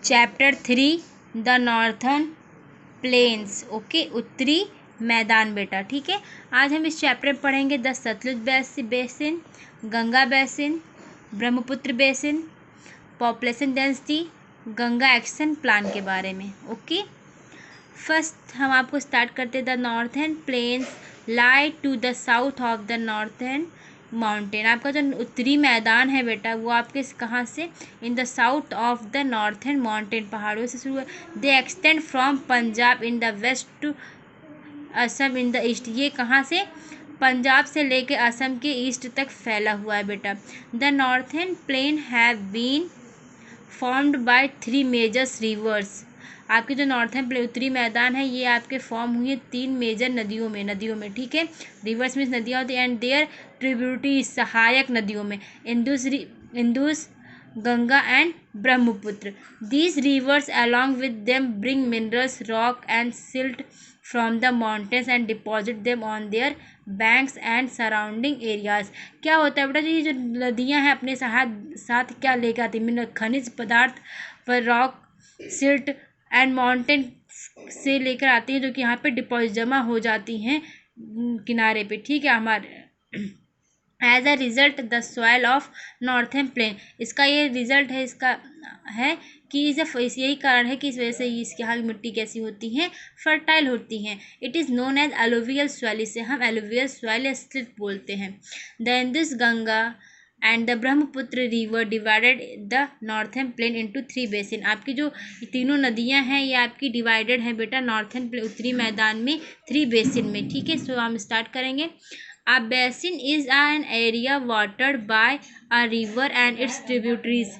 Chapter 3 the northern plains. Okay, उत्तरी मैदान बेटा। ठीक है, आज हम इस चैप्टर में पढ़ेंगे the Sutlej basin, Ganga basin, Brahmaputra basin, population density, Ganga action plan के बारे में। ओके, फर्स्ट हम आपको स्टार्ट करते हैं। The northern plains lie to the south of the northern mountain. आपका जो उत्तरी मैदान है बेटा वो आपके कहाँ से, in the south of the northern mountain, पहाड़ों से शुरू है। They extend from Punjab in the west to Assam in the east. ये कहाँ से, पंजाब से लेकर असम के ईस्ट तक फैला हुआ है बेटा। The northern plain have been formed by 3 majors rivers. आपके जो नॉर्थर्न प्लेन उत्तरी मैदान है ये आपके फॉर्म हुई है 3 मेजर नदियों में। ठीक है, रिवर्स मीन्स नदियाँ होती है, एंड देयर ट्रिब्यूटरीज सहायक नदियों में, Indus, Ganga and Brahmaputra. These rivers along with them bring minerals, rock and silt from the mountains and deposit them on their banks and surrounding areas. क्या होता है बेटा, ये जो नदियाँ हैं अपने साथ क्या लेकर आती है, खनिज पदार्थ व रॉक, सिल्ट एंड माउंटेन से लेकर आती हैं, जो कि यहाँ पे डिपॉजिट जमा हो जाती हैं किनारे पे। ठीक है, हमारे as a result the soil of northern plain, इसका ये रिजल्ट है, इसका है कि यही कारण है कि इस वजह से इसके यहाँ की मिट्टी कैसी होती हैं, फर्टाइल होती हैं। It is known as alluvial soil, इसे हम एलुवियल सॉइल या स्लिट बोलते हैं। The Indus, Ganga and the Brahmaputra river divided the northern plain into 3 basin. आपकी जो तीनों नदियां हैं ये आपकी डिवाइडेड है बेटा नॉर्थर्न प्लेन उत्तरी मैदान में 3 बेसिन में। ठीक है, सो हम स्टार्ट करेंगे। A basin is an area watered by a river and its tributaries।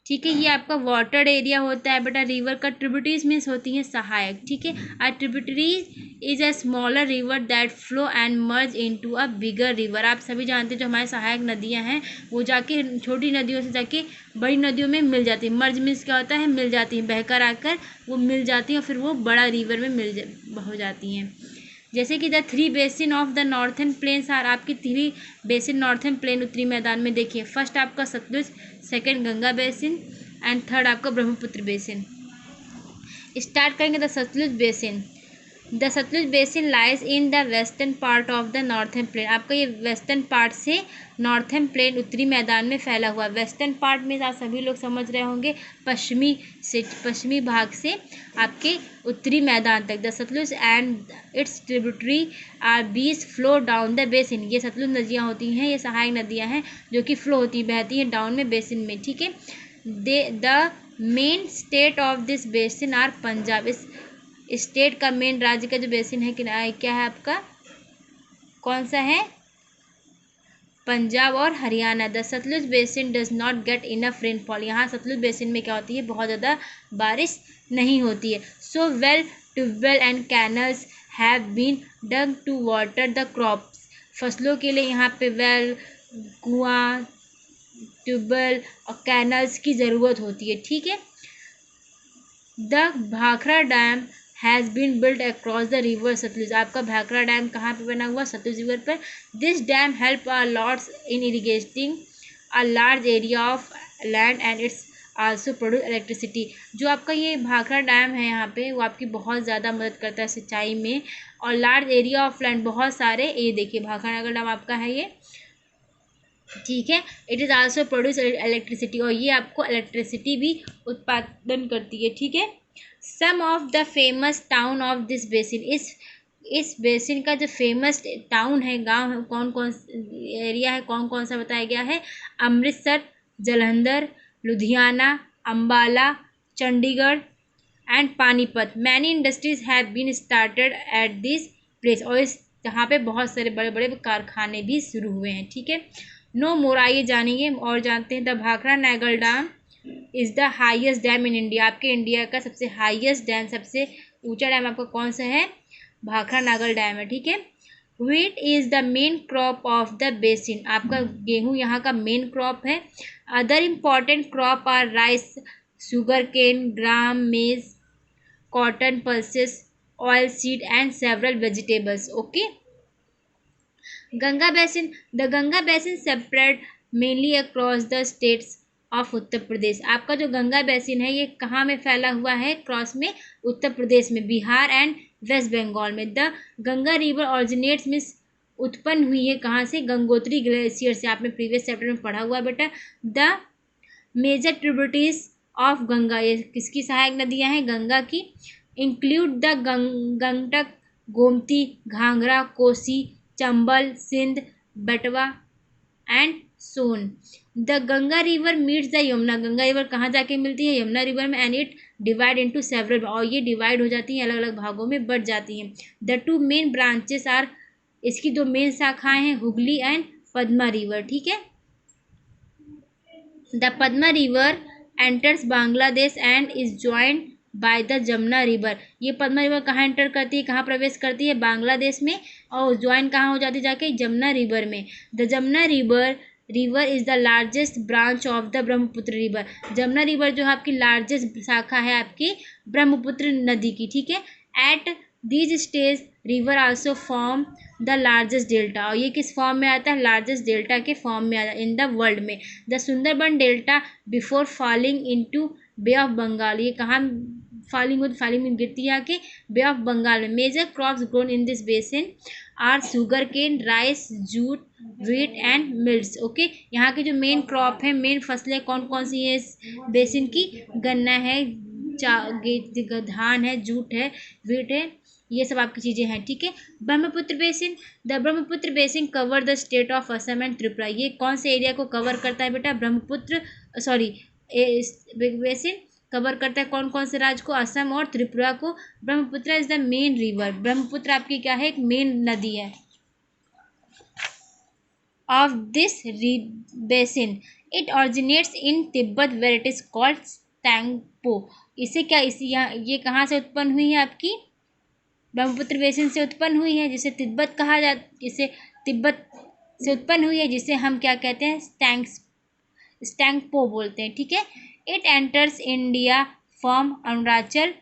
ठीक है, ये आपका वाटर्ड एरिया होता है बेटा। रिवर का ट्रिब्यूटरीज मीन्स होती हैं सहायक। ठीक है, a tributaries is a smaller river that flow and merge into a bigger river. आप सभी जानते हैं जो हमारे सहायक नदियां हैं वो जाके छोटी नदियों से जाके बड़ी नदियों में मिल जाती है। मर्ज मीन्स क्या होता है, मिल जाती हैं, बहकर आकर वो मिल जाती हैं और फिर वो बड़ा रिवर में हो जाती हैं। जैसे कि the 3 basin of the northern plains are, आपकी 3 बेसिन नॉर्थर्न प्लेन उत्तरी मैदान में देखिए। फर्स्ट आपका Sutlej, second Ganga basin and third आपका ब्रह्मपुत्र बेसिन। स्टार्ट करेंगे the Sutlej basin. The Sutlej basin lies in the western part of the northern plain. आपका ये वेस्टर्न पार्ट से नॉर्थर्न प्लेन उत्तरी मैदान में फैला हुआ। वेस्टर्न पार्ट में आप सभी लोग समझ रहे होंगे पश्चिमी भाग से आपके उत्तरी मैदान तक। The Sutlej and its tributary are Beas flow down the basin. ये सतलुज नदियाँ होती हैं, ये सहायक नदियाँ हैं जो कि फ्लो होती बहती हैं डाउन में बेसिन में। ठीक है, the main state of this basin are Punjab. इस स्टेट का मेन राज्य का जो बेसिन है क्या है आपका, कौन सा है, पंजाब और Haryana. The Sutlej basin does not get enough rainfall. यहाँ सतलुज बेसिन में क्या होती है, बहुत ज़्यादा बारिश नहीं होती है। So well tubewell and canals have been dug to water the crops. फसलों के लिए यहाँ पे वेल, कुआं, ट्यूबवेल और कैनल्स की ज़रूरत होती है। ठीक है, the Bhakra dam has been built across the river Sutlej. आपका भाखड़ा डैम कहाँ पे बना हुआ, सतलुज रिवर पर। This dam help are lots in irrigating a large area of land and it's also produce electricity. जो आपका ये भाखड़ा डैम है यहाँ पे वो आपकी बहुत ज़्यादा मदद करता है सिंचाई में, और लार्ज एरिया ऑफ लैंड, बहुत सारे, ये देखिए भाखड़ा नगर डैम आपका है ये। ठीक है, it is also produce electricity, और ये आपको इलेक्ट्रिसिटी भी उत्पादन करती है। ठीक है, some of the famous town of this basin. इस बेसिन का जो फेमस टाउन है, गांव है, कौन कौन एरिया है, कौन कौन सा बताया गया है, Amritsar, Jalandhar, Ludhiana, Ambala, Chandigarh and Panipat. Many industries have been started at this place. और इस जहाँ पे बहुत सारे बड़े बड़े कारखाने भी शुरू हुए हैं। ठीक है, नो मोर, आइए जानेंगे और जानते हैं। The Bhakra Nangal dam is the highest dam in India. आपके इंडिया का सबसे हाईएस्ट डैम, सबसे ऊंचा डैम आपका कौन सा है, भाखड़ा नागल डैम है। ठीक है, wheat is the main crop of the basin. आपका गेहूँ यहाँ का मेन क्रॉप है। Other important crop are rice, sugar cane, gram, maize, cotton, pulses, oil seed and several vegetables. Okay, Ganga basin. The Ganga basin spread mainly across the states of Uttar Pradesh. आपका जो Ganga basin है ये कहाँ में फैला हुआ है, क्रॉस में उत्तर प्रदेश में, बिहार एंड वेस्ट बंगाल में। The Ganga river originates means उत्पन्न हुई है कहाँ से, गंगोत्री ग्लेशियर से। आपने प्रीवियस चैप्टर में पढ़ा हुआ बेटा। The major tributaries of Ganga, ये किसकी सहायक नदियाँ हैं, गंगा की। Include the Gangtok, Gomti, Ghaghara, Kosi, Chambal, Sindh, Betwa and Son. The Ganga river meets the Yamuna, Ganga river कहाँ जाके मिलती है, यमुना रिवर में। And it divide into several, और ये डिवाइड हो जाती हैं, अलग अलग भागों में बढ़ जाती हैं। The two main branches are, इसकी दो मेन शाखाएं हैं, हुगली एंड पद्मा रिवर, ठीक है। The Padma river enters Bangladesh and is joined by the Jamuna river. ये पद्मा रिवर कहाँ एंटर करती है, कहाँ प्रवेश करती है, बांग्लादेश में, और ज्वाइन कहाँ हो जाती है जाके, जमुना रिवर में। The Jamuna river is the largest branch of the Brahmaputra river. Jamuna river जो है आपकी लार्जेस्ट शाखा है आपकी ब्रह्मपुत्र नदी की, ठीक है। At these stage river also form the largest delta, और ये किस फॉर्म में आता है, लार्जेस्ट डेल्टा के फॉर्म में आता है इन द वर्ल्ड में। The Sundarban delta before falling into bay of Bengal, ये कहाँ फॉलिंग में गिरती है आके, बे ऑफ बंगाल में। Major crops grown in this basin are sugar cane, rice, jute, wheat and millets. Okay, यहाँ के जो मेन क्रॉप है, मेन फसलें कौन कौन सी है इस बेसिन की, गन्ना है, धान है, जूट है, व्हीट है, ये सब आपकी चीज़ें हैं, ठीक है। Brahmaputra basin, the Brahmaputra basin cover the state of Assam and Tripura, ये कौन से एरिया को कवर करता है बेटा, ब्रह्मपुत्र बेसिन कवर करता है कौन कौन से राज्य को, असम और त्रिपुरा को। Brahmaputra is the main river, Brahmaputra आपकी क्या है, एक मेन नदी है of this basin. It originates in Tibet where it is called Tsangpo. इसे क्या, ये कहाँ से उत्पन्न हुई है आपकी, ब्रह्मपुत्र बेसिन से उत्पन्न हुई है, जिसे तिब्बत कहा जाता, जिसे तिब्बत से उत्पन्न हुई है, जिसे हम क्या कहते हैं, स्टैंगपो बोलते हैं, ठीक है। It enters India from Arunachal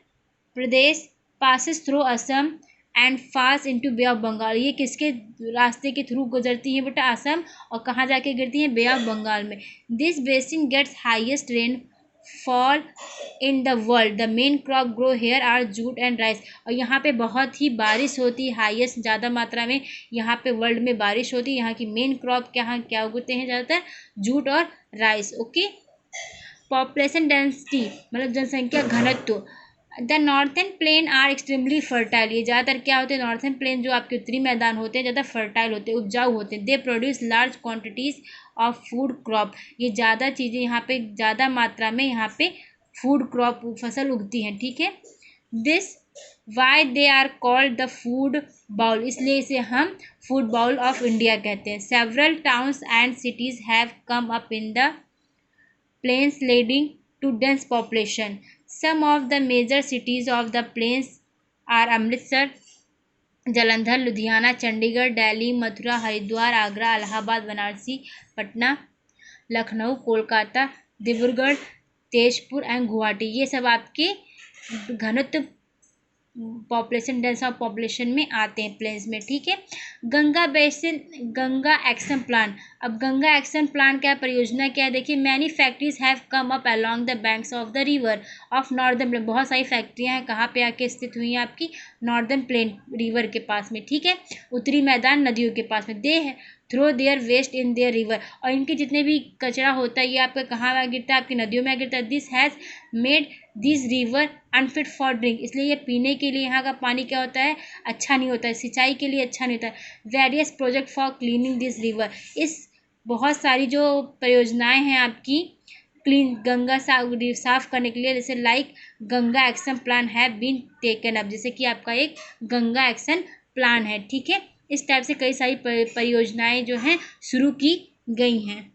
Pradesh, passes through Assam and falls into bay of Bengal. ये किसके रास्ते के थ्रू गुजरती है बेटा, असम, और कहाँ जाके गिरती है, बे ऑफ बंगाल में। This basin gets highest rainfall in the world. The main crop grow here are jute and rice, और यहाँ पे बहुत ही बारिश होती है, हाईएस्ट ज़्यादा मात्रा में यहाँ पे वर्ल्ड में बारिश होती है। यहाँ की मेन क्रॉप क्या उगते हैं ज़्यादातर, जूट और राइस। ओके, पॉपुलेशन डेंसिटी मतलब जनसंख्या घनत्व। The northern plain are extremely fertile, ये ज़्यादातर क्या होते हैं, नॉर्थन प्लेन जो आपके उत्तरी मैदान होते हैं ज़्यादा फर्टाइल होते हैं, उपजाऊ होते हैं। They produce large quantities of food crop, ये ज़्यादा चीज़ें यहाँ पे ज़्यादा मात्रा में यहाँ पे फूड क्रॉप फसल उगती हैं, ठीक है। This why they are called the food bowl, इसलिए इसे हम फूड बाउल ऑफ इंडिया कहते हैं। Several towns and cities have come up in the plains leading to dense population. Some of the major cities of the plains are Amritsar, Jalandhar, Ludhiana, Chandigarh, Delhi, Mathura, Haridwar, Agra, Allahabad, Varanasi, Patna, Lucknow, Kolkata, Dibrugarh, Tezpur and Guwahati. ये सब आपके घनत्व population dense of population में आते हैं planes में, ठीक है। Ganga basin, Ganga action plan. अब गंगा एक्शन प्लान क्या परियोजना क्या है, देखिए। Many factories have come up along the banks of the river of northern plain, बहुत सारी फैक्ट्रियां हैं कहाँ पे आके स्थित हुई हैं आपकी, नॉर्दर्न प्लेन रिवर के पास में, ठीक है, उत्तरी मैदान नदियों के पास में। They throw their waste in their river, और इनके जितने भी कचरा होता है ये आपका कहाँ गिरता है, आपकी नदियों में गिरता है। This has made this river unfit for drink, इसलिए ये पीने के लिए यहाँ का पानी क्या होता है, अच्छा नहीं होता है, सिंचाई के लिए अच्छा नहीं होता है। Various project for cleaning this river, इस बहुत सारी जो परियोजनाएं हैं आपकी क्लीन गंगा साफ करने के लिए, जैसे like Ganga action plan have been taken up, जैसे कि आपका एक गंगा एक्शन प्लान है, ठीक है। इस टाइप से कई सारी परियोजनाएं जो हैं शुरू की गई हैं।